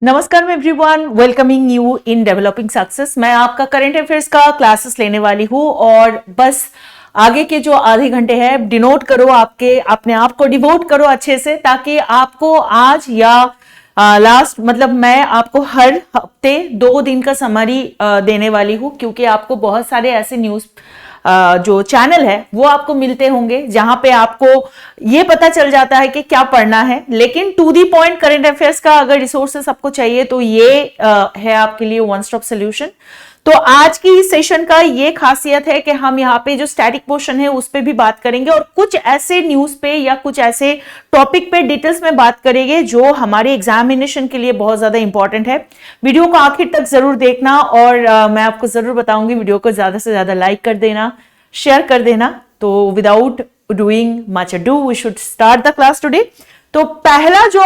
नमस्कार everyone, welcoming you in developing success. मैं आपका करंट अफेयर्स का क्लासेस लेने वाली हूँ और बस आगे के जो आधे घंटे हैं डिनोट करो, आपके अपने आप को डिवोट करो अच्छे से, ताकि आपको आज या लास्ट मतलब मैं आपको हर हफ्ते 2 दिन का समरी देने वाली हूँ, क्योंकि आपको बहुत सारे ऐसे न्यूज जो चैनल है वो आपको मिलते होंगे जहां पे आपको ये पता चल जाता है कि क्या पढ़ना है, लेकिन to the point current affairs का अगर रिसोर्सेस आपको चाहिए तो ये है आपके लिए वन स्टॉप सोल्यूशन। तो आज की सेशन का ये खासियत है कि हम यहाँ पे जो स्टैटिक पोर्शन है उस पे भी बात करेंगे और कुछ ऐसे न्यूज पे या कुछ ऐसे टॉपिक पे डिटेल्स में बात करेंगे जो हमारे एग्जामिनेशन के लिए बहुत ज्यादा इंपॉर्टेंट है। वीडियो को आखिर तक जरूर देखना और मैं आपको जरूर बताऊंगी वीडियो को ज्यादा से ज्यादा लाइक कर देना, शेयर कर देना। तो without doing much ado we should start the class today. तो पहला जो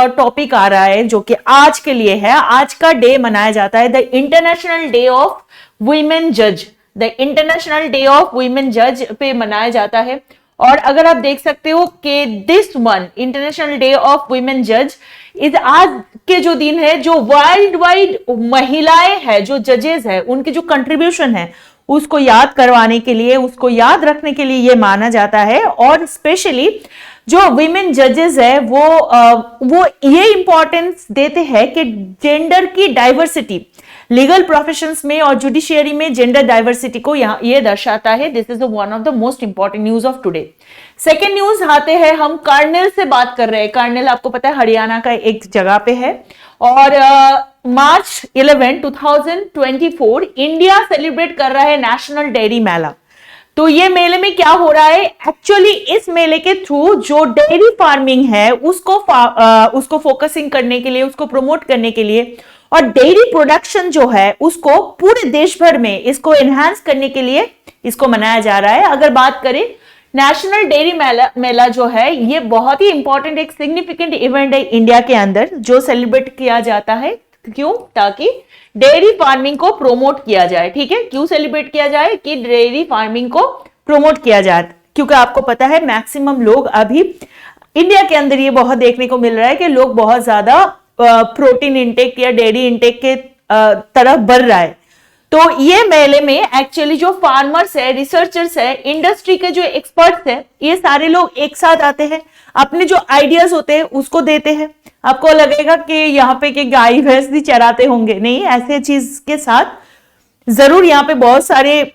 टॉपिक आ रहा है जो कि आज के लिए है, आज का डे मनाया जाता है the international day of women जज। The international day of women जज पे मनाया जाता है और अगर आप देख सकते हो कि this one international day of women जज इस आज के जो दिन है, जो वर्ल्ड वाइड महिलाएं हैं जो जजेस है उनकी जो कंट्रीब्यूशन है उसको याद करवाने के लिए, उसको याद रखने के लिए ये माना जाता है। और स्पेशली जो विमेन जजेस है वो ये इंपॉर्टेंस देते हैं कि जेंडर की डाइवर्सिटी लीगल प्रोफेशंस में और जुडिशियरी में जेंडर डाइवर्सिटी को यहाँ ये दर्शाता है। This is one of the most important news of today. Second news आते हैं, हम कर्नल से बात कर रहे हैं। कर्नल आपको पता है हरियाणा का एक जगह पे है और मार्च 11, 2024 इंडिया सेलिब्रेट कर रहा है नेशनल डेयरी मेला। तो ये मेले में क्या हो रहा है, एक्चुअली इस मेले के थ्रू जो डेयरी फार्मिंग है उसको फोकसिंग करने के लिए, उसको प्रमोट करने के लिए और डेयरी प्रोडक्शन जो है उसको पूरे देश भर में इसको एनहांस करने के लिए इसको मनाया जा रहा है। अगर बात करें नेशनल डेयरी मेला जो है ये बहुत ही इंपॉर्टेंट एक सिग्निफिकेंट इवेंट है इंडिया के अंदर जो सेलिब्रेट किया जाता है। क्यों? ताकि डेयरी फार्मिंग को प्रोमोट किया जाए। ठीक है, क्यों सेलिब्रेट किया जाए कि डेयरी फार्मिंग को प्रोमोट किया जाए, क्योंकि आपको पता है मैक्सिमम लोग अभी इंडिया के अंदर ये बहुत देखने को मिल रहा है कि लोग बहुत ज्यादा प्रोटीन इंटेक या डेयरी इंटेक के तरफ बढ़ रहा है। तो ये मेले में एक्चुअली जो फार्मर्स है, रिसर्चर्स है, इंडस्ट्री के जो एक्सपर्ट्स है, ये सारे लोग एक साथ आते हैं, अपने जो आइडियाज होते हैं उसको देते हैं। आपको लगेगा कि यहाँ पे कि गाय भैंस भी चराते होंगे, नहीं, ऐसे चीज के साथ जरूर यहाँ पे बहुत सारे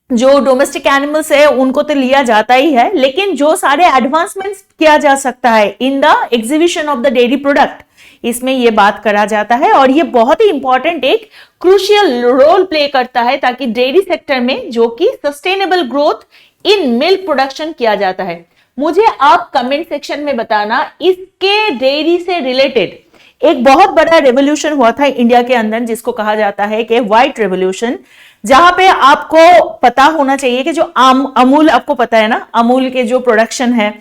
जो डोमेस्टिक एनिमल्स है उनको तो लिया जाता ही है, लेकिन जो सारे एडवांसमेंट्स किया जा सकता है in the exhibition of the dairy product, इसमें ये बात करा जाता है और ये बहुत ही इंपॉर्टेंट एक क्रूशियल रोल प्ले करता है ताकि डेयरी सेक्टर में जो कि sustainable growth in milk production किया जाता है। मुझे आप कमेंट सेक्शन में बताना इसके डेयरी से रिलेटेड एक बहुत बड़ा रेवोल्यूशन हुआ था इंडिया के अंदर जिसको कहा जाता है कि व्हाइट रेवोल्यूशन, जहां पे आपको पता होना चाहिए कि जो अमूल, आपको पता है ना, अमूल के जो प्रोडक्शन है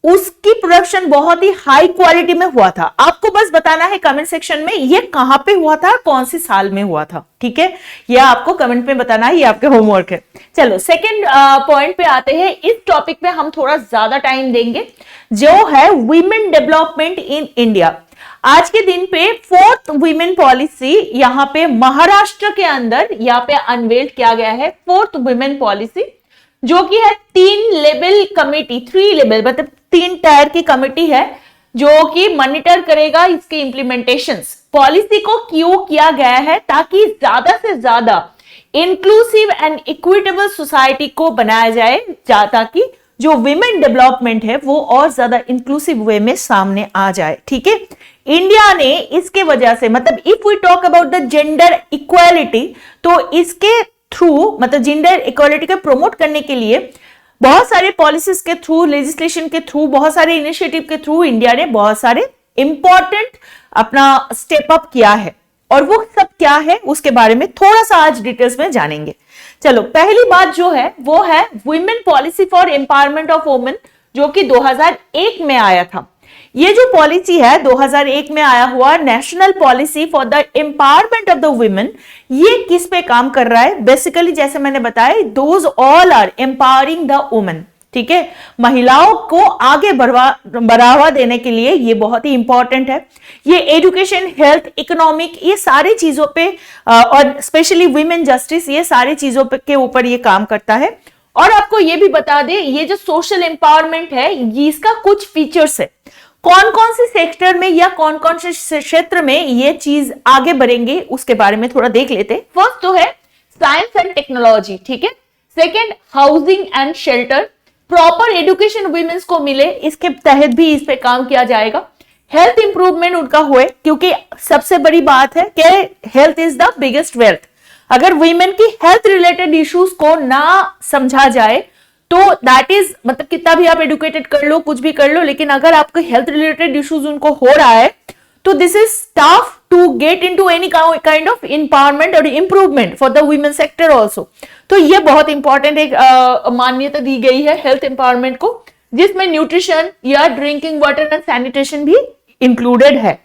उसकी प्रोडक्शन बहुत ही हाई क्वालिटी में हुआ था। आपको बस बताना है कमेंट सेक्शन में ये कहां पे हुआ था, कौन सी साल में हुआ था। ठीक है, यह आपको कमेंट में बताना है, ये आपके होमवर्क है। चलो सेकंड पॉइंट पे आते हैं। इस टॉपिक पे हम थोड़ा ज्यादा टाइम देंगे जो है वुमेन डेवलपमेंट इन इंडिया। आज के दिन पे 4th वुमेन पॉलिसी यहाँ पे महाराष्ट्र के अंदर यहाँ पे अनवेल किया गया है। 4th वुमेन पॉलिसी जो कि है 3 लेवल कमिटी, 3 लेवल मतलब 3 टायर की कमिटी है जो कि मॉनिटर करेगा इसके इम्प्लीमेंटेशंस। पॉलिसी को क्यों किया गया है, ताकि ज्यादा से ज्यादा इंक्लूसिव एंड इक्विटेबल सोसाइटी को बनाया जाए, ताकि जो विमेन डेवलपमेंट है वो और ज्यादा इंक्लूसिव वे में सामने आ जाए। ठीक है, इंडिया ने इसके वजह से, मतलब if we talk about the gender equality, तो इसके थ्रू मतलब जेंडर इक्वालिटी को प्रमोट करने के लिए बहुत सारे पॉलिसीज के थ्रू, लेजिस्लेशन के थ्रू, बहुत सारे इनिशिएटिव के थ्रू इंडिया ने बहुत सारे इंपॉर्टेंट अपना स्टेप अप किया है और वो सब क्या है उसके बारे में थोड़ा सा आज डिटेल्स में जानेंगे। चलो पहली बात जो है वो है women policy for empowerment of women जो कि 2001 में आया था। ये जो पॉलिसी है 2001 में आया हुआ national policy for the empowerment of the women, ये किस पे काम कर रहा है? बेसिकली जैसे मैंने बताया, those all are empowering the women. ठीक है, महिलाओं को आगे बढ़ावा देने के लिए ये बहुत ही इंपॉर्टेंट है। ये एजुकेशन, हेल्थ, इकोनॉमिक, ये सारी चीजों पे और स्पेशली वुमेन जस्टिस, ये सारी चीजों पे के ऊपर ये काम करता है। और आपको ये भी बता दे, ये जो सोशल एम्पावरमेंट है, ये इसका कुछ फीचर्स है। कौन कौन से सेक्टर में या कौन कौन से क्षेत्र में ये चीज आगे बढ़ेंगे, उसके बारे में थोड़ा देख लेते हैं। फर्स्ट तो है साइंस एंड टेक्नोलॉजी, ठीक है। Second, housing and shelter, proper education womens को मिले, इसके तहत भी इस पे काम किया जाएगा। हेल्थ इंप्रूवमेंट उनका हुए, क्योंकि सबसे बड़ी बात है कि health is the biggest wealth. अगर वुमेन की हेल्थ रिलेटेड इश्यूज को ना समझा जाए तो दैट इज, मतलब कितना भी आप एडुकेटेड कर लो, कुछ भी कर लो, लेकिन अगर आपके हेल्थ रिलेटेड इश्यूज उनको हो रहा है तो this is tough to get into any kind of empowerment और improvement for the women sector also. तो ये बहुत इंपॉर्टेंट एक मान्यता दी गई है हेल्थ एम्पावरमेंट को, जिसमें न्यूट्रिशन या ड्रिंकिंग वाटर एंड सैनिटेशन भी इंक्लूडेड है।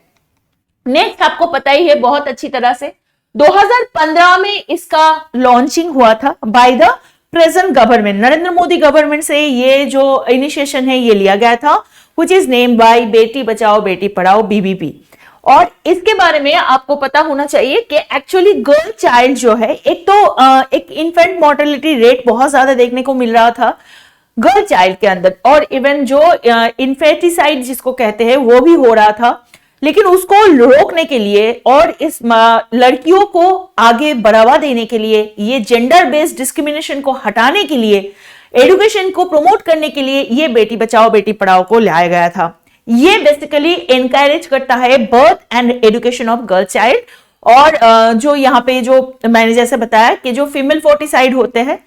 नेक्स्ट, आपको पता ही है बहुत अच्छी तरह से 2015 में इसका लॉन्चिंग हुआ था by the present government, Narendra Modi government से ये जो इनिशिएशन है ये लिया गया था, which is named by Beti Bachao Beti Padhao, BBP। और इसके बारे में आपको पता होना चाहिए कि एक्चुअली गर्ल चाइल्ड जो है, एक तो एक इन्फेंट मोर्टेलिटी रेट बहुत ज्यादा देखने को मिल रहा था गर्ल चाइल्ड के अंदर, और इवन जो इन्फेटिसाइड जिसको कहते हैं वो भी हो रहा था। लेकिन उसको रोकने के लिए और इस लड़कियों को आगे बढ़ावा देने के लिए, ये जेंडर बेस्ड डिस्क्रिमिनेशन को हटाने के लिए, एजुकेशन को प्रमोट करने के लिए ये बेटी बचाओ बेटी पढ़ाओ को लाया गया था। ये बेसिकली एनकरेज करता है birth and education of girl child. और जो यहाँ पे जो मैंने जैसे बताया कि जो फीमेल फोर्टिसाइड होते हैं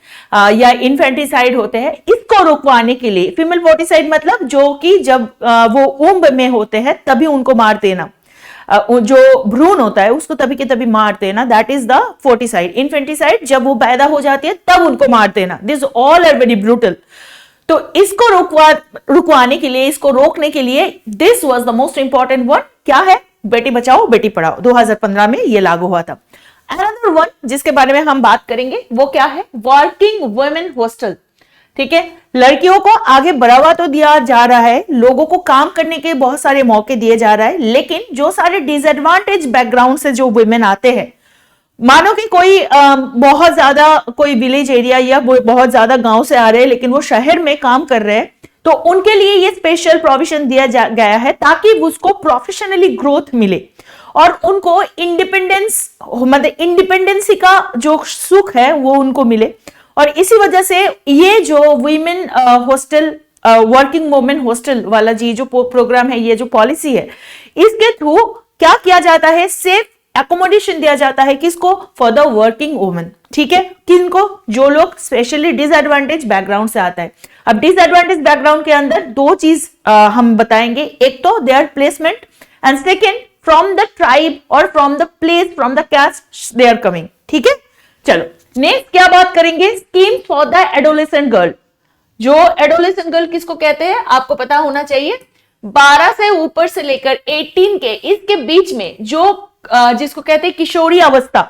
या इन्फेंटिसाइड होते हैं, इसको रुकवाने के लिए, फीमेल फोर्टिसाइड मतलब जो कि जब वो उम्ब में होते हैं तभी उनको मार देना, जो भ्रूण होता है उसको तभी के तभी मार देना, दैट इज द फोर्टिसाइड। इन्फेंटिसाइड जब वो पैदा हो जाती है तब उनको मार देना, this all are very brutal. तो इसको रुकवाने के लिए, इसको रोकने के लिए this was the most important word, क्या है, बेटी बचाओ बेटी पढ़ाओ। 2015 में ये लागू हुआ था। अनदर वन जिसके बारे में हम बात करेंगे वो क्या है, वर्किंग वुमेन हॉस्टल, ठीक है। लड़कियों को आगे बढ़ावा तो दिया जा रहा है, लोगों को काम करने के बहुत सारे मौके दिए जा रहा है, लेकिन जो सारे डिसएडवांटेज बैकग्राउंड से जो वुमेन आते हैं, मानो कि कोई बहुत ज्यादा कोई विलेज एरिया या बहुत ज्यादा गांव से आ रहे हैं लेकिन वो शहर में काम कर रहे हैं, तो उनके लिए ये स्पेशल प्रोविजन दिया गया है ताकि उसको प्रोफेशनली ग्रोथ मिले और उनको इंडिपेंडेंस, मतलब इंडिपेंडेंसी का जो सुख है वो उनको मिले। और इसी वजह से ये जो women hostel, working women hostel वाला जी जो प्रोग्राम है, ये जो पॉलिसी है, इसके थ्रू क्या किया जाता है, सेफ एकोमोडेशन दिया जाता है, किसको, फॉर द वर्किंग वुमेन, ठीक है। किनको, जो लोग स्पेशली डिसएडवांटेज बैकग्राउंड से आता है। अब डिसएडवांटेज बैकग्राउंड के अंदर दो चीज हम बताएंगे, एक तो their placement and second from the tribe और from the place, from the caste they are coming, ठीक है। चलो नेक्स्ट क्या बात करेंगे, scheme for the adolescent girl. जो एडोलेसेंट गर्ल किसको कहते हैं आपको पता होना चाहिए, 12 से ऊपर से लेकर 18 के इसके बीच में जो जिसको कहते हैं किशोरी अवस्था,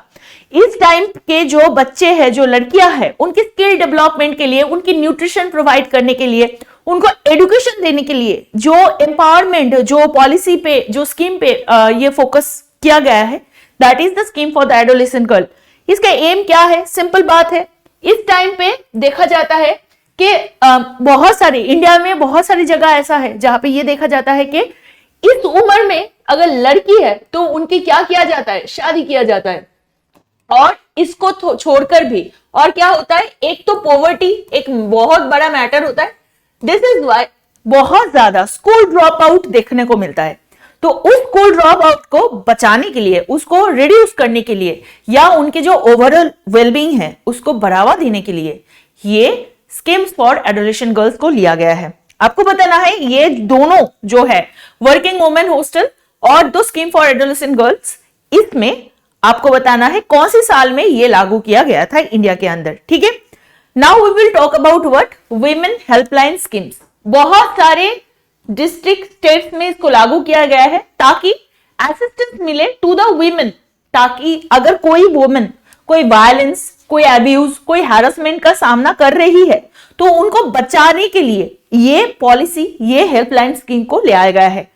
इस टाइम के जो बच्चे हैं, जो लड़कियां हैं, उनकी स्किल डेवलपमेंट के लिए, उनकी न्यूट्रिशन प्रोवाइड करने के लिए, उनको एजुकेशन देने के लिए जो एम्पावरमेंट, जो पॉलिसी पे, जो स्कीम पे ये फोकस किया गया है, that is the scheme for the adolescent girl. इसका एम क्या है, सिंपल बात है, इस टाइम पे देखा जाता है कि बहुत सारी इंडिया में बहुत सारी जगह ऐसा है जहां पे ये देखा जाता है कि इस उम्र में अगर लड़की है तो उनकी क्या किया जाता है, शादी किया जाता है। और इसको छोड़कर भी और क्या होता है, एक तो पॉवर्टी एक बहुत बड़ा मैटर होता है, दिस इज वाई बहुत ज्यादा स्कूल ड्रॉप आउट देखने को मिलता है। तो उस स्कूल ड्रॉप आउट को बचाने के लिए, उसको रिड्यूस करने के लिए, या उनके जो ओवरऑल वेलबींग है उसको बढ़ावा देने के लिए ये स्कीम्स फॉर एडोलेसेंट गर्ल्स को लिया गया है। आपको बताना है ये दोनों जो है वर्किंग वुमेन हॉस्टल और दो स्कीम फॉर एडोलेसेंट गर्ल्स, इसमें आपको बताना है कौन सी साल में ये लागू किया गया था इंडिया के अंदर, ठीक है। Now we will talk about what, women helpline schemes. बहुत सारे डिस्ट्रिक्ट स्टेट्स में इसको लागू किया गया है ताकि असिस्टेंस मिले टू द वुमेन, ताकि अगर कोई वुमेन कोई वायलेंस, कोई अब्यूज, कोई हैरेसमेंट का सामना कर रही है तो उनको बचाने के लिए ये पॉलिसी, ये हेल्पलाइन स्कीम को ले आया गया है।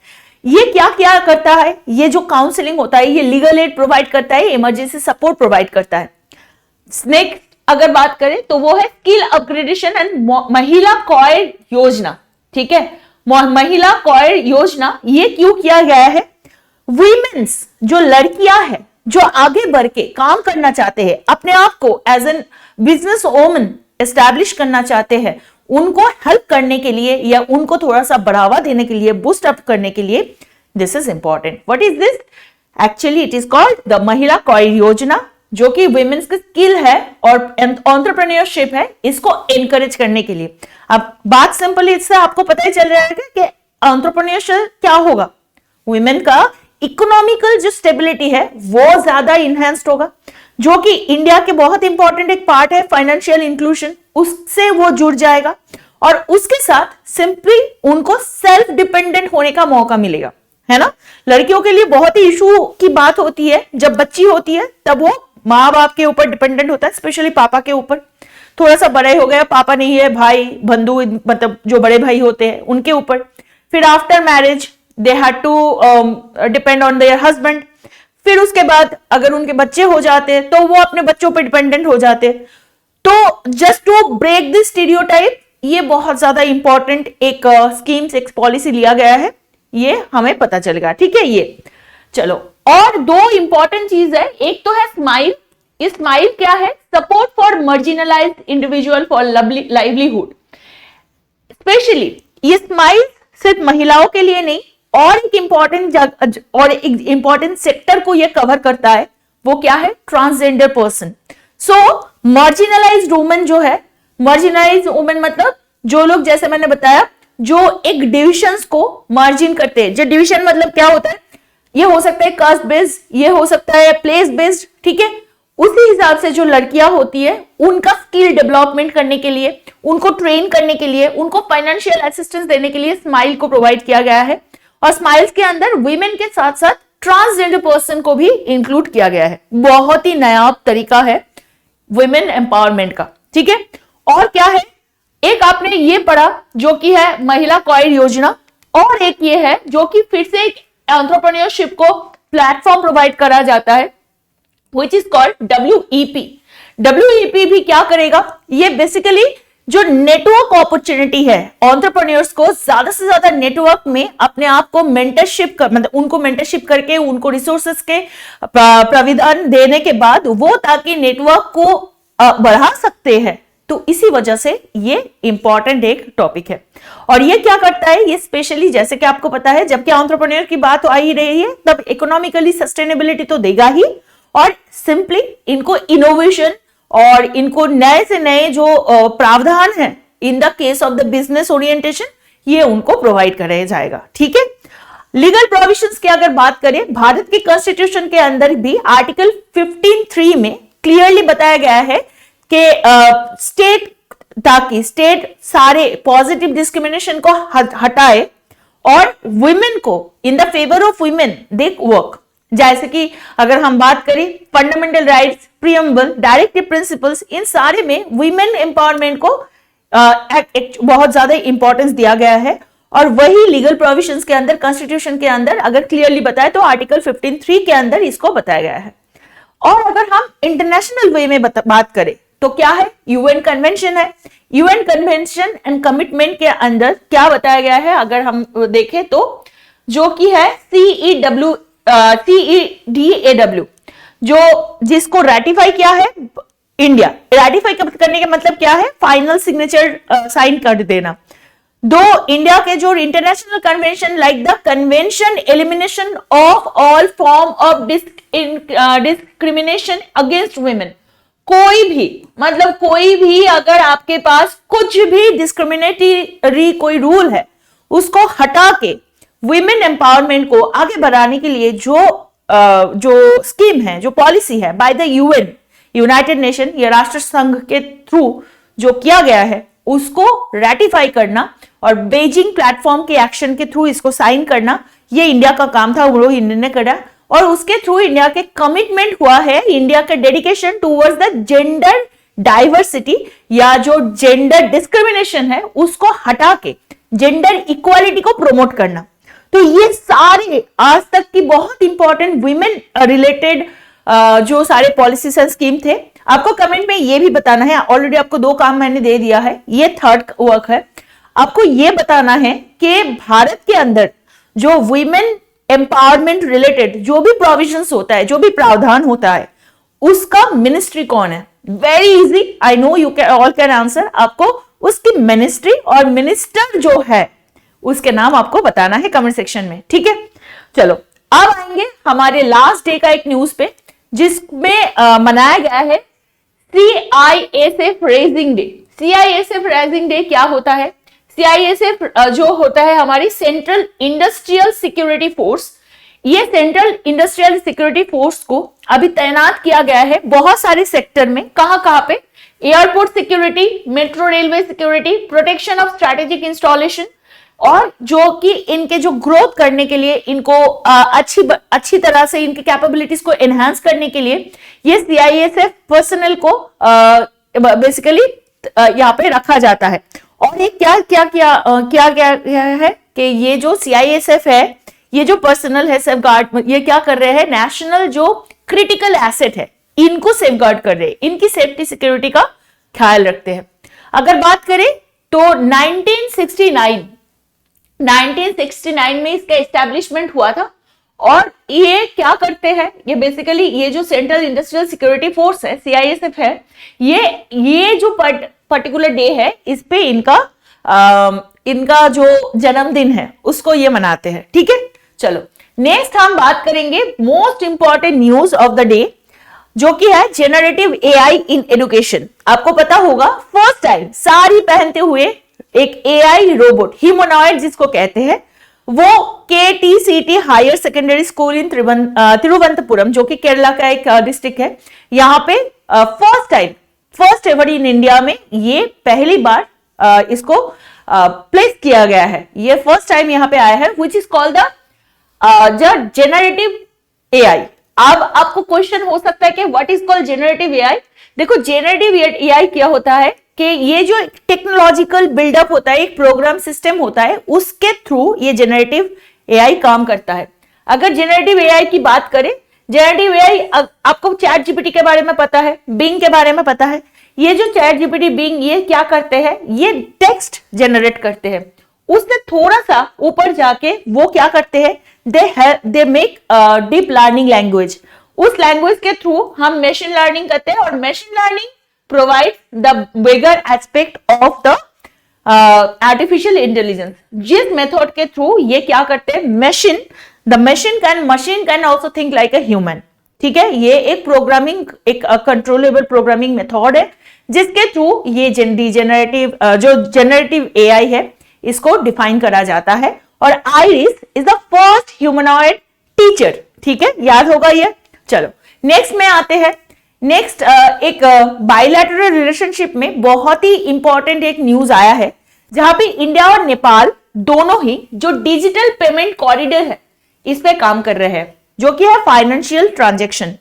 ये क्या क्या करता है, ये जो काउंसलिंग होता है, ये लीगल एड प्रोवाइड करता है, इमरजेंसी सपोर्ट प्रोवाइड करता है। नेक्स्ट अगर बात करें तो वो है स्किल अपग्रेडेशन एंड महिला कॉयर योजना। ठीक है, महिला कॉयर योजना ये क्यों किया गया है? वीमेन्स जो लड़कियां हैं जो आगे बढ़ के काम करना चाहते हैं, अपने आप को as an business woman establish करना चाहते हैं, उनको हेल्प करने के लिए या उनको थोड़ा सा बढ़ावा देने के लिए, बूस्ट अप करने के लिए this is important. What is this? Actually it is called the महिला कॉयर योजना, जो कि वुमेन्स की स्किल है और एंटरप्रेन्योरशिप है, इसको एनकरेज करने के लिए। अब बात सिंपल, इससे आपको पता ही चल रहा है कि एंटरप्रेन्योरशिप क्या होगा। वुमेन का इकोनॉमिकल जो स्टेबिलिटी है वो ज्यादा इनहेंस्ड होगा, जो कि इंडिया के बहुत इंपॉर्टेंट एक पार्ट है फाइनेंशियल इंक्लूजन, उससे वो जुड़ जाएगा और उसके साथ सिंपली उनको सेल्फ डिपेंडेंट होने का मौका मिलेगा, है ना। लड़कियों के लिए बहुत ही इशू की बात होती है, जब बच्ची होती है तब वो माँ बाप के ऊपर डिपेंडेंट होता है, स्पेशली पापा के ऊपर। थोड़ा सा बड़े हो गया, पापा नहीं है, भाई बंधु मतलब जो बड़े भाई होते हैं उनके ऊपर। फिर after marriage they had to depend on their husband. फिर उसके बाद अगर उनके बच्चे हो जाते तो वो अपने बच्चों पे डिपेंडेंट हो जाते। तो just to break this stereotype, ये बहुत ज्यादा इंपॉर्टेंट एक स्कीम्स, एक पॉलिसी लिया गया है, ये हमें पता चलेगा। ठीक है, ये चलो। और दो इंपॉर्टेंट चीज है, एक तो है स्माइल। स्माइल क्या है? Support for marginalised individual for livelihood. Specially ये स्माइल सिर्फ महिलाओं के लिए नहीं, और एक इंपॉर्टेंट सेक्टर को ये कवर करता है, वो क्या है? Transgender person. So marginalised women जो है, मार्जिनलाइज्ड वुमेन मतलब जो लोग, जैसे मैंने बताया, जो एक डिविजन्स को मार्जिन करते हैं। जो डिविजन मतलब क्या होता है? ये हो सकता है कास्ट बेस्ड, ये हो सकता है प्लेस बेस्ड। ठीक है, उसी हिसाब से जो लड़कियां होती है उनका स्किल डेवलपमेंट करने के लिए, उनको ट्रेन करने के लिए, उनको फाइनेंशियल असिस्टेंस देने के लिए स्माइल को प्रोवाइड किया गया है। और स्माइल्स के अंदर वीमेन के साथ साथ ट्रांसजेंडर पर्सन को भी इंक्लूड किया गया है। बहुत ही नया तरीका है वुमेन एम्पावरमेंट का। ठीक है, और क्या है? एक आपने ये पढ़ा जो कि है महिला कॉयर योजना, और एक ये है जो कि फिर से एक एंटरप्रेन्योरशिप को प्लेटफॉर्म प्रोवाइड करा जाता है, which is called WEP। WEP भी क्या करेगा? ये बेसिकली जो नेटवर्क अपॉर्चुनिटी है, एंटरप्रेन्योर्स को ज्यादा से ज्यादा नेटवर्क में अपने आप को मेंटरशिप कर, मतलब उनको मेंटरशिप करके उनको रिसोर्सेस के प्राविधान देने के बाद वो ताकि नेटवर्क को बढ़ा सकते हैं। तो इसी वजह से ये इंपॉर्टेंट एक टॉपिक है। और ये क्या करता है? ये स्पेशली जैसे कि आपको पता है, जबकि एंटरप्रेन्योर की बात आ ही रही है, तब इकोनॉमिकली सस्टेनेबिलिटी तो देगा ही, और सिंपली इनको इनोवेशन और इनको नए से नए जो प्रावधान है in the case of the business orientation, ये उनको प्रोवाइड कराया जाएगा। ठीक है, लीगल प्रोविजंस की अगर बात करें, भारत के कॉन्स्टिट्यूशन के अंदर भी आर्टिकल 15(3) में क्लियरली बताया गया है कि स्टेट, ताकि स्टेट सारे पॉजिटिव डिस्क्रिमिनेशन को हटाए और वुमेन को in the favour of women they work. जैसे कि अगर हम बात करें fundamental rights, preamble, directive principles, इन सारे में वुमेन एम्पावरमेंट को बहुत ज्यादा इंपॉर्टेंस दिया गया है। और वही लीगल प्रोविजंस के अंदर, कॉन्स्टिट्यूशन के अंदर अगर क्लियरली बताए तो आर्टिकल 15(3) के अंदर इसको बताया गया है। और अगर हम इंटरनेशनल वे में बात करें तो क्या है? यूएन कन्वेंशन है। यूएन कन्वेंशन एंड कमिटमेंट के अंदर क्या बताया गया है अगर हम देखें तो, जो कि है CEDAW, जो जिसको रेटिफाई किया है इंडिया। रेटिफाई करने का मतलब क्या है? फाइनल सिग्नेचर साइन कर देना। दो इंडिया के जो international convention like the convention elimination of all form of discrimination against women, कोई भी मतलब कोई भी अगर आपके पास कुछ भी डिस्क्रिमिनेटरी कोई रूल है, उसको हटा के वुमेन एम्पावरमेंट को आगे बढ़ाने के लिए जो स्कीम है, जो पॉलिसी है by the UN, United nation या राष्ट्र संघ के थ्रू जो किया गया है, उसको रेटिफाई करना और बेजिंग प्लेटफॉर्म के एक्शन के थ्रू इसको साइन करना, ये इंडिया का काम था, वो इंडिया ने करा। और उसके थ्रू इंडिया के कमिटमेंट हुआ है, इंडिया का dedication towards the gender diversity या जो जेंडर डिस्क्रिमिनेशन है उसको हटा के जेंडर इक्वालिटी को प्रमोट करना। तो ये सारे आज तक की बहुत इंपॉर्टेंट वुमेन रिलेटेड जो सारे पॉलिसीज एंड स्कीम थे, आपको कमेंट में ये भी बताना है। ऑलरेडी आपको 2 काम मैंने दे दिया है, ये थर्ड वर्क है। आपको ये बताना है कि भारत के अंदर जो वुमेन एम्पावरमेंट रिलेटेड जो भी प्रोविजंस होता है, जो भी प्रावधान होता है, उसका मिनिस्ट्री कौन है। Very easy, I know you can all can answer. आपको उसकी मिनिस्ट्री और मिनिस्टर जो है उसके नाम आपको बताना है कमेंट सेक्शन में, ठीक है। चलो अब आएंगे हमारे लास्ट डे का एक न्यूज पे, जिसमें मनाया गया है CISF raising day. CISF raising day क्या होता है? CISF जो होता है हमारी सेंट्रल इंडस्ट्रियल सिक्योरिटी फोर्स। ये सेंट्रल इंडस्ट्रियल सिक्योरिटी फोर्स को अभी तैनात किया गया है बहुत सारे सेक्टर में। कहां पे? Airport security, metro railway security, protection of strategic installation, और जो कि इनके जो ग्रोथ करने के लिए, इनको अच्छी तरह से इनकी कैपेबिलिटीज को एनहांस करने के लिए ये CISF पर्सनल को बेसिकली यहाँ पे रखा जाता है। और ये क्या है कि ये जो CISF है, ये जो पर्सनल है सेफगार्ड, ये क्या कर रहे हैं? नेशनल जो क्रिटिकल एसेट है इनको सेफगार्ड कर रहे हैं, इनकी सेफ्टी सिक्योरिटी का ख्याल रखते हैं। अगर बात करें तो 1969 में इसका एस्टेब्लिशमेंट हुआ था। और ये क्या करते हैं? ये बेसिकली ये जो सेंट्रल इंडस्ट्रियल सिक्योरिटी फोर्स है, CISF है, ये जो पर्टिकुलर डे है, इस पे इनका जो जन्मदिन है उसको ये मनाते हैं, ठीक है। चलो नेक्स्ट हम बात करेंगे most important news of the day, जो कि है जेनरेटिव AI इन एजुकेशन। आपको पता होगा फर्स्ट टाइम साड़ी पहनते हुए एक AI रोबोट, ह्यूमनॉइड जिसको कहते हैं, वो KTCT higher secondary school in Thiruvananthapuram, जो कि केरला का एक डिस्ट्रिक्ट है, यहाँ पे फर्स्ट एवर इन इंडिया में ये पहली बार इसको प्लेस किया गया है। ये फर्स्ट टाइम यहाँ पे आया है, which is called the generative AI। अब आपको क्वेश्चन हो सकता है कि what is called generative AI। देखो जेनरेटिव AI क्या होता है कि ये जो टेक्नोलॉजिकल बिल्डअप होता है, एक प्रोग्राम सिस्टम होता है, उसके थ्रू ये जेनरेटिव AI काम करता है। अगर जेनरेटिव AI की बात करें, जेनरेटिव AI आपको चैट जीपीटी के बारे में पता है, बिंग के बारे में पता है। ये जो चैट जीपीटी, बिंग, ये क्या करते हैं? ये टेक्स्ट जनरेट करते हैं। उससे थोड़ा सा ऊपर जाके वो क्या करते हैं? They make deep learning language. उस लैंग्वेज के थ्रू हम मशीन लर्निंग करते हैं, और machine learning provide the bigger aspect of the artificial intelligence. जिस मेथड के थ्रू ये क्या करते हैं? Machine can also think like a human, ठीक है। ये एक प्रोग्रामिंग, एक कंट्रोलेबल प्रोग्रामिंग मेथड है, जिसके थ्रू ये जेनरेटिव AI है, इसको डिफाइन करा जाता है। और iris is the first humanoid teacher, ठीक है, याद होगा ये। चलो नेक्स्ट में आते हैं। नेक्स्ट एक बायलैटरल रिलेशनशिप में बहुत ही इंपॉर्टेंट एक न्यूज आया है, जहां पे इंडिया और नेपाल दोनों ही जो डिजिटल पेमेंट कॉरिडोर है इस पे काम कर रहे हैं, जो कि है फाइनेंशियल ट्रांजैक्शन।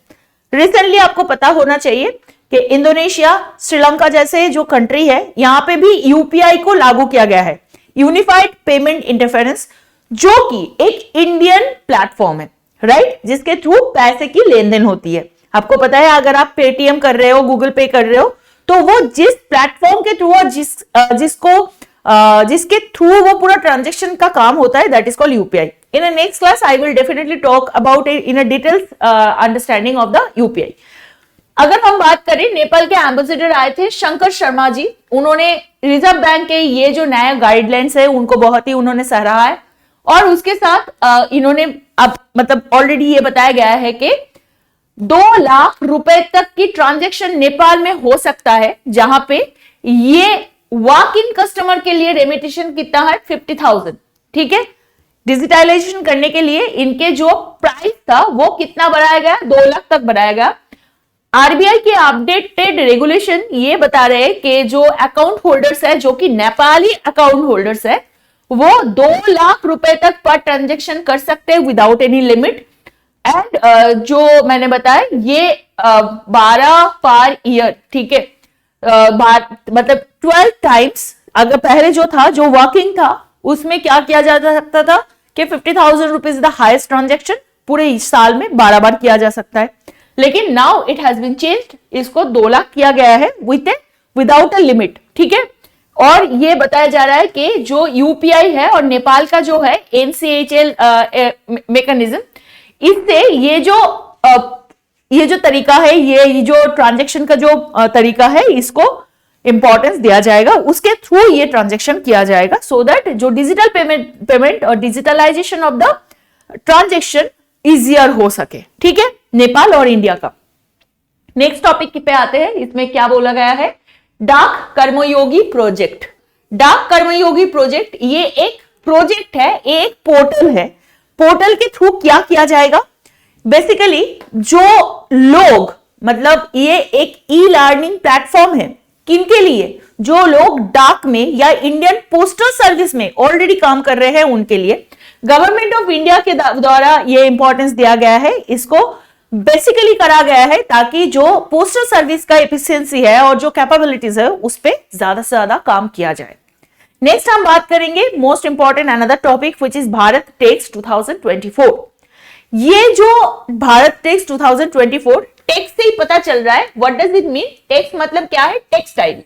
रिसेंटली आपको पता होना चाहिए कि इंडोनेशिया, श्रीलंका जैसे जो कंट्री है, यहां पे भी UPI को लागू किया गया है, यूनिफाइड पेमेंट इंटरफेरेंस, जो कि एक इंडियन प्लेटफॉर्म है, राइट, जिसके थ्रू पैसे की लेन देन होती है। आपको पता है अगर आप पेटीएम कर रहे हो, गूगल पे कर रहे हो, तो वो जिस प्लेटफॉर्म के थ्रू और जिसके थ्रू वो पूरा ट्रांजेक्शन का काम होता है, that is called UPI। In a next class I will definitely talk about it in a details understanding of the UPI। अगर हम बात करें, नेपाल के एम्बेसडर आए थे शंकर शर्मा जी। उन्होंने रिजर्व बैंक के ये जो नया गाइडलाइंस है उनको बहुत ही उन्होंने सराहा है, और उसके साथ इन्होंने अब मतलब ऑलरेडी ये बताया गया है कि 2 लाख रुपए तक की ट्रांजैक्शन नेपाल में हो सकता है, जहां पे ये वॉक इन कस्टमर के लिए रेमिटेशन कितना है? 50,000, ठीक है। डिजिटलाइजेशन करने के लिए इनके जो प्राइस था वो कितना बढ़ाया गया? 2 लाख तक बढ़ाया गया। RBI के अपडेटेड रेगुलेशन ये बता रहे हैं कि जो अकाउंट होल्डर्स है, जो कि नेपाली अकाउंट होल्डर्स है, वो 2 लाख रुपए तक पर ट्रांजेक्शन कर सकते हैं विदाउट एनी लिमिट। एंड जो मैंने बताया ये 12 पर ईयर, ठीक है, मतलब 12 टाइम्स, अगर पहले जो था, जो वर्किंग था, उसमें क्या किया जा सकता था कि 50,000 रुपीज द हाईएस्ट ट्रांजेक्शन पूरे साल में 12 बार किया जा सकता है। लेकिन now it has been changed, इसको 2 लाख किया गया है विदाउट अ लिमिट, ठीक है। और ये बताया जा रहा है कि जो यूपीआई है और नेपाल का जो है एनसीएचएल मैकेनिज्म, इससे ये जो तरीका है, ये जो ट्रांजैक्शन का जो तरीका है, इसको इंपॉर्टेंस दिया जाएगा, उसके थ्रू ये ट्रांजैक्शन किया जाएगा, सो दैट जो डिजिटल पेमेंट और digitalization of the transaction easier हो सके, ठीक है, नेपाल और इंडिया का। नेक्स्ट टॉपिक पे आते हैं, इसमें क्या बोला गया है, डाक कर्मयोगी प्रोजेक्ट। डाक कर्मयोगी प्रोजेक्ट ये एक प्रोजेक्ट है, एक पोर्टल है। पोर्टल के थ्रू क्या किया जाएगा, बेसिकली जो लोग, मतलब ये एक ई लर्निंग प्लेटफॉर्म है, किनके लिए, जो लोग डाक में या इंडियन पोस्टल सर्विस में ऑलरेडी काम कर रहे हैं उनके लिए गवर्नमेंट ऑफ इंडिया के द्वारा ये इंपॉर्टेंस दिया गया है। इसको बेसिकली करा गया है ताकि जो पोस्टल सर्विस का एफिशिएंसी है और जो कैपेबिलिटीज है उस पर ज्यादा से ज्यादा काम किया जाए। नेक्स्ट हम बात करेंगे most important another topic which is Bharat Tex 2024। ये जो भारत टेक्स 2024, टेक्स से ही पता चल रहा है what does it mean. Tex मतलब क्या है, टेक्सटाइल,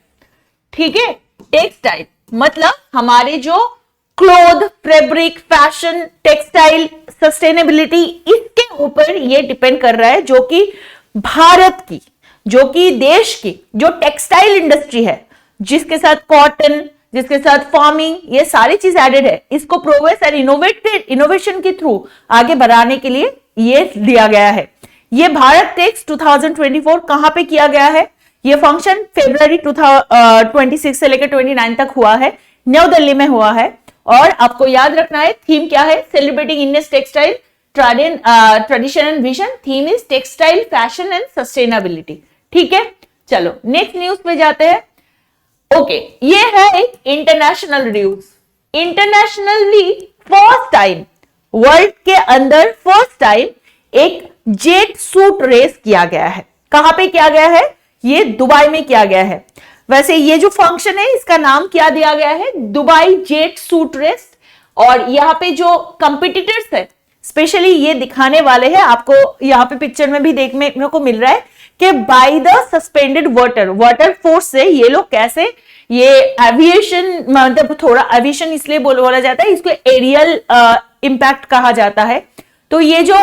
ठीक है। टेक्सटाइल मतलब हमारे जो cloth, fabric, fashion, textile, sustainability, इसके ऊपर ये डिपेंड कर रहा है, जो कि भारत की, जो कि देश की जो टेक्सटाइल इंडस्ट्री है, जिसके साथ कॉटन, जिसके साथ फार्मिंग, ये सारी चीज एडेड है, इसको प्रोग्रेस और इनोवेशन के थ्रू आगे बढ़ाने के लिए ये दिया गया है। ये भारत टेक्स 2024 कहां पे किया गया है, ये फंक्शन फरवरी 26 से लेकर 29 तक हुआ है, न्यू दिल्ली में हुआ है। और आपको याद रखना है थीम क्या है, celebrating Indians textile tradition and vision. Theme is textile, fashion and sustainability, ठीक है। चलो नेक्स्ट न्यूज पे जाते हैं। ओके, ये है एक international news. Internationally first time, world के अंदर फर्स्ट टाइम एक जेट सूट रेस किया गया है। कहां पे किया गया है, ये दुबई में किया गया है। वैसे ये जो फंक्शन है इसका नाम क्या दिया गया है, दुबई जेट सूट रेस। और यहाँ पे जो कंपिटिटर्स है, स्पेशली ये दिखाने वाले हैं, आपको यहाँ पे पिक्चर में भी देखने को मिल रहा है कि by the suspended water force से ये लोग कैसे, ये एविएशन, मतलब थोड़ा एविएशन इसलिए बोला जाता है, इसको एरियल इंपैक्ट कहा जाता है। तो ये जो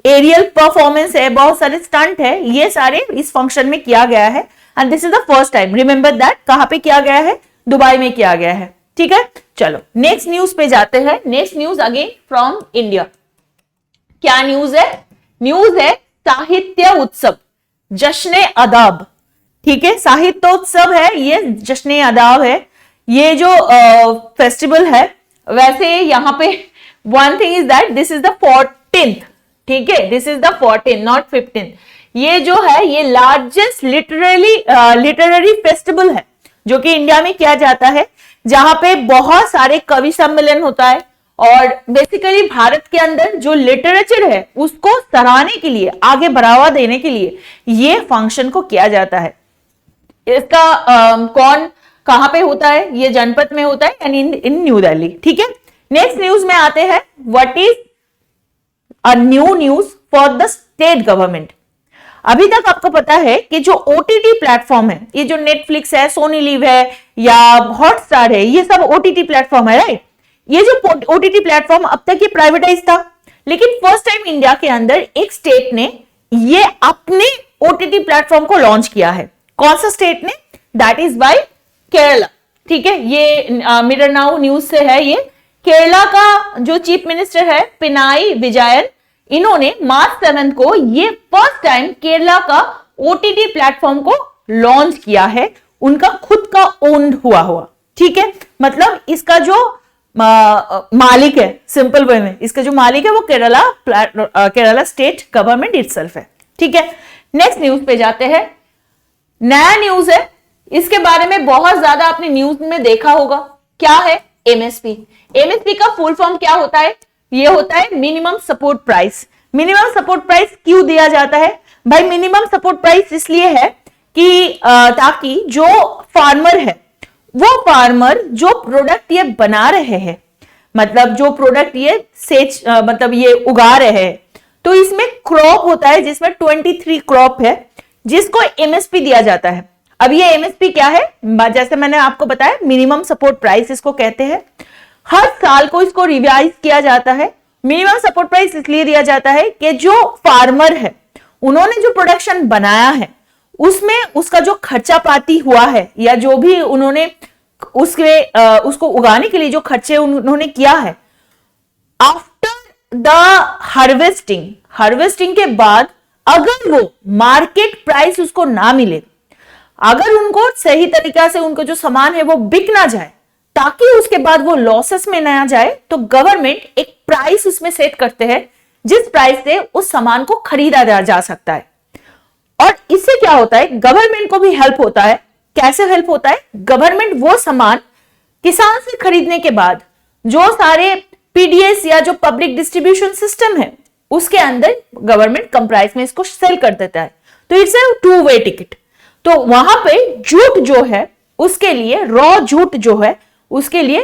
एरियल परफॉर्मेंस है, बहुत सारे स्टंट है, ये सारे इस फंक्शन में किया गया है। And this is the first time, remember that. कहां पे किया गया है, दुबई में किया गया है, ठीक है। चलो नेक्स्ट न्यूज पे जाते हैं। Next news again from India. क्या न्यूज है, न्यूज है साहित्य उत्सव, जश्न अदाब, ठीक है। साहित्योत्सव है ये, जश्न अदाब है ये जो फेस्टिवल है। वैसे यहाँ पे one thing is that this is the 14th, ठीक है, this is the 14th not 15th। ये जो है ये लार्जेस्ट लिटरेरी फेस्टिवल है जो कि इंडिया में किया जाता है, जहां पे बहुत सारे कवि सम्मेलन होता है। और बेसिकली भारत के अंदर जो लिटरेचर है उसको सराहने के लिए, आगे बढ़ावा देने के लिए ये फंक्शन को किया जाता है। इसका कौन कहां पे होता है, ये जनपद में होता है यानी इन न्यू दिल्ली, ठीक है। नेक्स्ट न्यूज में आते हैं, what is a new news for the state government. अभी तक आपको पता है कि जो ओटीटी प्लेटफॉर्म है, ये जो नेटफ्लिक्स है, सोनी लिव है या हॉटस्टार है, ये सब ओटीटी प्लेटफॉर्म है, राइट। ये जो ओटीटी प्लेटफॉर्म अब तक ये प्राइवेटाइज था, लेकिन फर्स्ट टाइम इंडिया के अंदर एक स्टेट ने ये अपने ओटीटी प्लेटफॉर्म को लॉन्च किया है। कौन सा स्टेट ने, दैट इज बाय केरला, ठीक है। ये मिरर नाउ न्यूज से है। ये केरला का जो चीफ मिनिस्टर है पिनाई विजयन, इन्होंने मार्च 7 को ये फर्स्ट टाइम केरला का ओटीटी प्लेटफॉर्म को लॉन्च किया है, उनका खुद का ओन्ड हुआ, ठीक है। मतलब इसका जो मालिक है, सिंपल वे में इसका जो मालिक है वो केरला स्टेट गवर्नमेंट इटसेल्फ है, ठीक है। नेक्स्ट न्यूज पे जाते हैं। नया न्यूज है, इसके बारे में बहुत ज्यादा आपने न्यूज में देखा होगा। क्या है, एमएसपी। एमएसपी का फुल फॉर्म क्या होता है, ये होता है minimum support price. Minimum support price क्यों दिया जाता है भाई, मिनिमम सपोर्ट प्राइस इसलिए है कि ताकि जो फार्मर है, वो फार्मर जो प्रोडक्ट ये बना रहे हैं, मतलब जो प्रोडक्ट ये मतलब ये उगा रहे हैं, तो इसमें क्रॉप होता है जिसमें 23 क्रॉप है जिसको एमएसपी दिया जाता है। अब ये एमएसपी क्या है, जैसे मैंने आपको बताया मिनिमम सपोर्ट प्राइस इसको कहते हैं। हर साल को इसको रिवाइज किया जाता है। मिनिमम सपोर्ट प्राइस इसलिए दिया जाता है कि जो फार्मर है उन्होंने जो प्रोडक्शन बनाया है उसमें उसका जो खर्चा पाती हुआ है या जो भी उन्होंने उसको उगाने के लिए जो खर्चे उन्होंने किया है, आफ्टर द हार्वेस्टिंग के बाद अगर वो मार्केट प्राइस उसको ना मिले, अगर उनको सही तरीका से उनको जो सामान है वो बिक ना जाए, ताकि उसके बाद वो लॉसेस में ना जाए, तो गवर्नमेंट एक प्राइस उसमें सेट करते हैं जिस प्राइस से उस सामान को खरीदा जा सकता है। और इससे क्या होता है, गवर्नमेंट को भी हेल्प होता है। कैसे हेल्प होता है, गवर्नमेंट वो सामान किसान से खरीदने के बाद जो सारे पीडीएस या जो पब्लिक डिस्ट्रीब्यूशन सिस्टम है उसके अंदर गवर्नमेंट कम प्राइस में इसको सेल कर देता है। तो it's a two way ticket. तो वहां पे जूट जो है उसके लिए, रॉ जूट जो है उसके लिए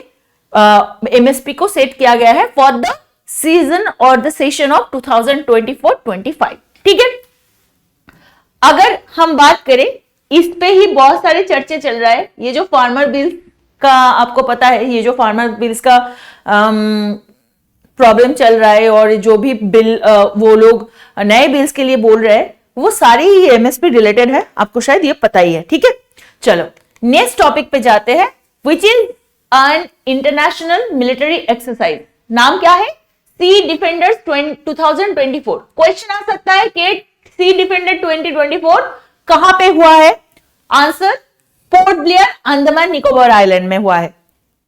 एमएसपी को सेट किया गया है फॉर द सीजन और द सेशन ऑफ 2024-25। ठीक है। अगर हम बात करें, इस पे ही बहुत सारे चर्चे चल रहा है। ये जो फार्मर बिल्स का आपको पता है, ये जो फार्मर बिल्स का प्रॉब्लम चल रहा है और जो भी बिल वो लोग नए बिल्स के लिए बोल रहे हैं वो सारी ही एमएसपी रिलेटेड है, आपको शायद ये पता ही है। ठीक है, चलो नेक्स्ट टॉपिक पे जाते हैं, which is an international military exercise. नाम क्या है, सी डिफेंडर्स 2024। क्वेश्चन आ सकता है कि सी डिफेंडर 2024 कहां पे हुआ है? Answer, port Blair, Andaman Nicobar island में हुआ है।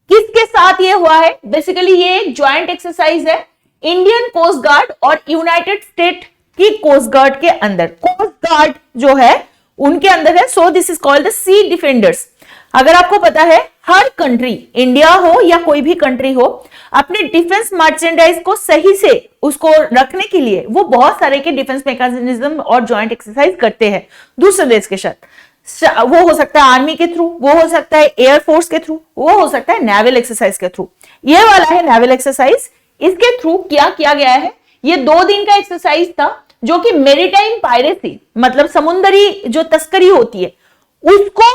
किसके साथ ये हुआ है? बेसिकली ये एक ज्वाइंट एक्सरसाइज है इंडियन कोस्ट गार्ड और यूनाइटेड स्टेट की कोस्ट गार्ड के अंदर। कोस्ट गार्ड जो है उनके अंदर है, so this is called the sea defenders. अगर आपको पता है, हर कंट्री, इंडिया हो या कोई भी कंट्री हो, अपने डिफेंस मर्चेंडाइज को सही से उसको रखने के लिए वो बहुत सारे के डिफेंस मैकेनिज्म और जॉइंट एक्सरसाइज करते हैं दूसरे देश के साथ। वो हो सकता है आर्मी के थ्रू, वो हो सकता है एयरफोर्स के थ्रू, वो हो सकता है नेवल एक्सरसाइज के थ्रू। ये वाला है नेवल एक्सरसाइज। इसके थ्रू क्या किया गया है, ये 2 दिन का एक्सरसाइज था जो कि मेरीटाइम पायरेसी, मतलब समुद्री जो तस्करी होती है उसको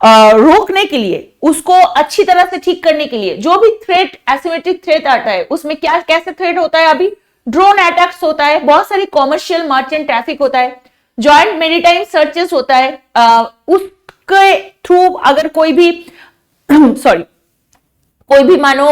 रोकने के लिए, उसको अच्छी तरह से ठीक करने के लिए, जो भी थ्रेट, एसिमेट्रिक थ्रेट आता है उसमें क्या कैसे थ्रेट होता है, अभी ड्रोन अटैक्स होता है, बहुत सारी कॉमर्शियल मर्चेंट ट्रैफिक होता है, जॉइंट मेरीटाइम सर्चेस होता है, उसके थ्रू अगर कोई भी सॉरी कोई भी मानो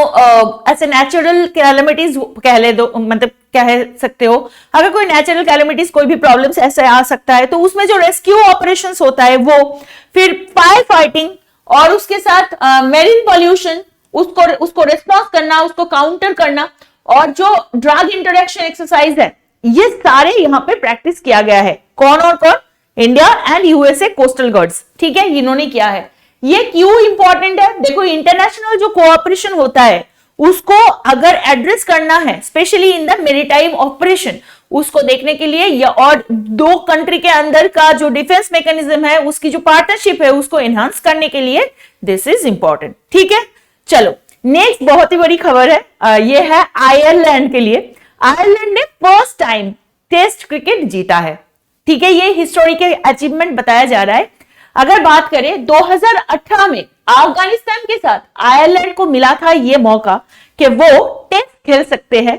ऐसे नेचुरल कैलेमिटीज कह ले दो, मतलब कह सकते हो, अगर कोई नेचुरल कैलेमिटीज, कोई भी प्रॉब्लम्स ऐसे आ सकता है तो उसमें जो रेस्क्यू ऑपरेशंस होता है वो, फिर फायर फाइटिंग और उसके साथ मेरीन पॉल्यूशन, उसको रिस्पॉन्स करना, उसको काउंटर करना, और जो ड्रग इंटरेक्शन एक्सरसाइज है, ये सारे यहाँ पे प्रैक्टिस किया गया है। कौन और कौन? India and USA coastal guards. ठीक है, इन्होंने किया है। ये क्यों इंपॉर्टेंट है? देखो, इंटरनेशनल जो कोऑपरेशन होता है उसको अगर एड्रेस करना है, specially in the maritime operation, उसको देखने के लिए या और 2 कंट्री के अंदर का जो डिफेंस मैकेनिज्म है उसकी जो पार्टनरशिप है उसको एनहांस करने के लिए दिस इज इंपॉर्टेंट। ठीक है, चलो नेक्स्ट बहुत ही बड़ी खबर है, ये है आयरलैंड के लिए। आयरलैंड ने फर्स्ट टाइम टेस्ट क्रिकेट जीता है। ठीक है, ये हिस्टोरिकल अचीवमेंट बताया जा रहा है। अगर बात करें 2018 में अफगानिस्तान के साथ आयरलैंड को मिला था ये मौका कि वो टेस्ट खेल सकते हैं।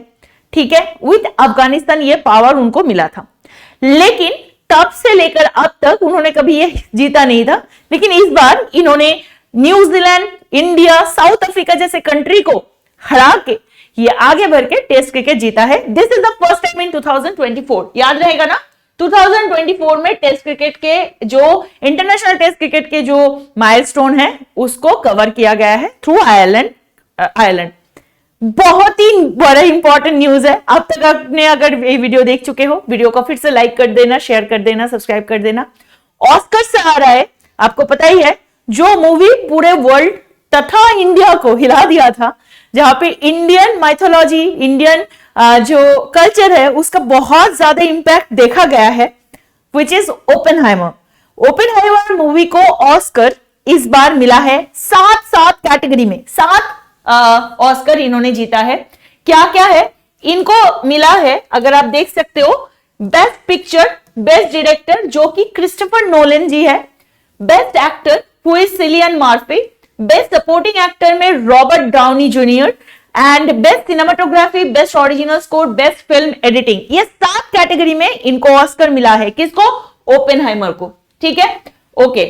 ठीक है, विद अफगानिस्तान ये पावर उनको मिला था, लेकिन तब से लेकर अब तक उन्होंने कभी ये जीता नहीं था। लेकिन इस बार इन्होंने न्यूजीलैंड, इंडिया, साउथ अफ्रीका जैसे कंट्री को हरा के ये आगे बढ़ के टेस्ट क्रिकेट जीता है। This is the first time in 2024। याद रहेगा ना, 2024 में टेस्ट क्रिकेट के जो इंटरनेशनल टेस्ट क्रिकेट के जो माइलस्टोन है उसको कवर किया गया है थ्रू आयरलैंड। बहुत ही बड़ा इंपॉर्टेंट न्यूज है। अब तक आपने अगर ये वीडियो देख चुके हो, वीडियो को फिर से लाइक कर देना, शेयर कर देना, सब्सक्राइब कर देना। ऑस्कर से आ रहा है, आपको पता ही है, जो मूवी पूरे वर्ल्ड तथा इंडिया को हिला दिया था, जहां पे इंडियन माइथोलॉजी, इंडियन जो कल्चर है उसका बहुत ज्यादा इंपैक्ट देखा गया है, which is Oppenheimer. Oppenheimer movie को ऑस्कर इस बार मिला है 7 कैटेगरी में, 7 ऑस्कर इन्होंने जीता है। क्या क्या है इनको मिला है, अगर आप देख सकते हो, बेस्ट पिक्चर, बेस्ट डायरेक्टर जो कि क्रिस्टोफर नोलन जी है, best actor who is Cillian Murphy, best supporting actor में Robert Downey Junior, and best cinematography, best original score, best film editing. ये 7 कैटेगरी में इनको ऑस्कर मिला है। किसको? ओपेनहाइमर को। ठीक है, ओके।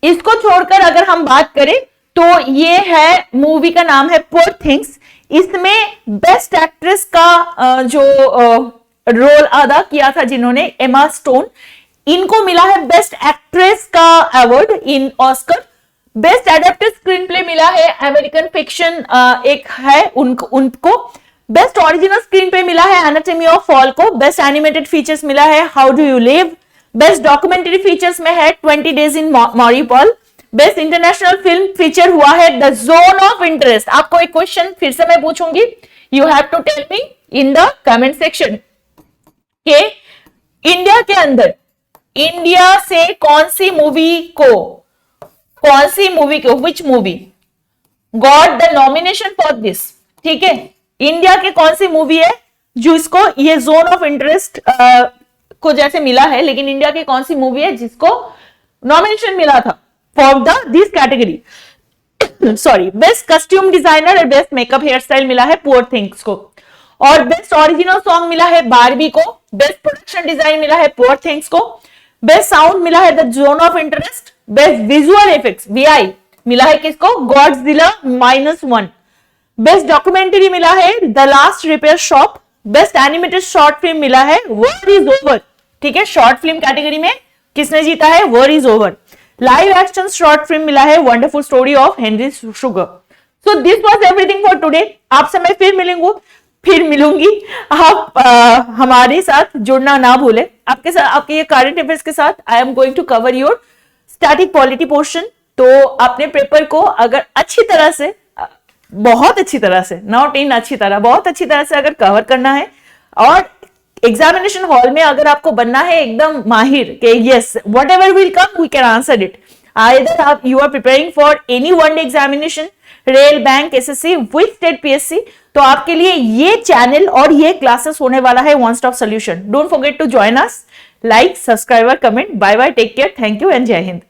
इसको छोड़कर अगर हम बात करें तो ये है, मूवी का नाम है पुअर थिंग्स। इसमें बेस्ट एक्ट्रेस का जो रोल अदा किया था जिन्होंने, एमा स्टोन, इनको मिला है बेस्ट एक्ट्रेस का award in Oscar. Best adapted screen play मिला है अमेरिकन फिक्शन, एक है उनको। बेस्ट ओरिजिनल स्क्रीन प्ले मिला है एनाटॉमी ऑफ फॉल को। बेस्ट एनिमेटेड फीचर्स मिला है how do you live. Best documentary features में है 20 days in Mariupol. Best international film feature हुआ है द जोन ऑफ इंटरेस्ट। आपको एक क्वेश्चन फिर से मैं पूछूंगी, you have to tell me in the comment section के इंडिया के अंदर, इंडिया से कौन सी मूवी को, which movie got the nomination for this. ठीक है, इंडिया के कौन सी मूवी है जिसको ये जोन ऑफ इंटरेस्ट को जैसे मिला है, लेकिन इंडिया की कौन सी मूवी है जिसको नॉमिनेशन मिला था for this category. Sorry, best costume designer और बेस्ट मेकअप हेयर स्टाइल मिला है पुअर थिंग्स को, और बेस्ट ओरिजिनल सॉन्ग मिला है बारबी को। बेस्ट प्रोडक्शन डिजाइन मिला है पुअर थिंग्स को। बेस्ट साउंड मिला है the zone of interest. Best visual effects VI मिला है किसको? गॉडजिला -1। बेस्ट डॉक्यूमेंट्री मिला है the last repair shop. Best animated short film मिला है वॉर इज ओवर। ठीक है, शॉर्ट फिल्म कैटेगरी में किसने जीता है? War is over. Live action short film मिला है wonderful story of Henry sugar. So this was everything for today. आपसे मैं फिर मिलूंगी। आप हमारे साथ जुड़ना ना भूले। आपके साथ, आपके ये करंट अफेयर्स के साथ I am going to cover your static polity portion. तो अपने पेपर को अगर अच्छी तरह से, बहुत अच्छी तरह से, नॉट इन अच्छी तरह, बहुत अच्छी तरह से अगर कवर करना है, और एग्जामिनेशन हॉल में अगर आपको बनना है एकदम माहिर कि yes whatever will come we can answer it, either आप you are preparing for any one day examination, rail, bank, SSC with state PSC, तो आपके लिए ये चैनल और ये क्लासेस होने वाला है one stop solution. Don't forget to join us, like, subscribe, comment. Bye bye, take care, thank you and जय हिंद।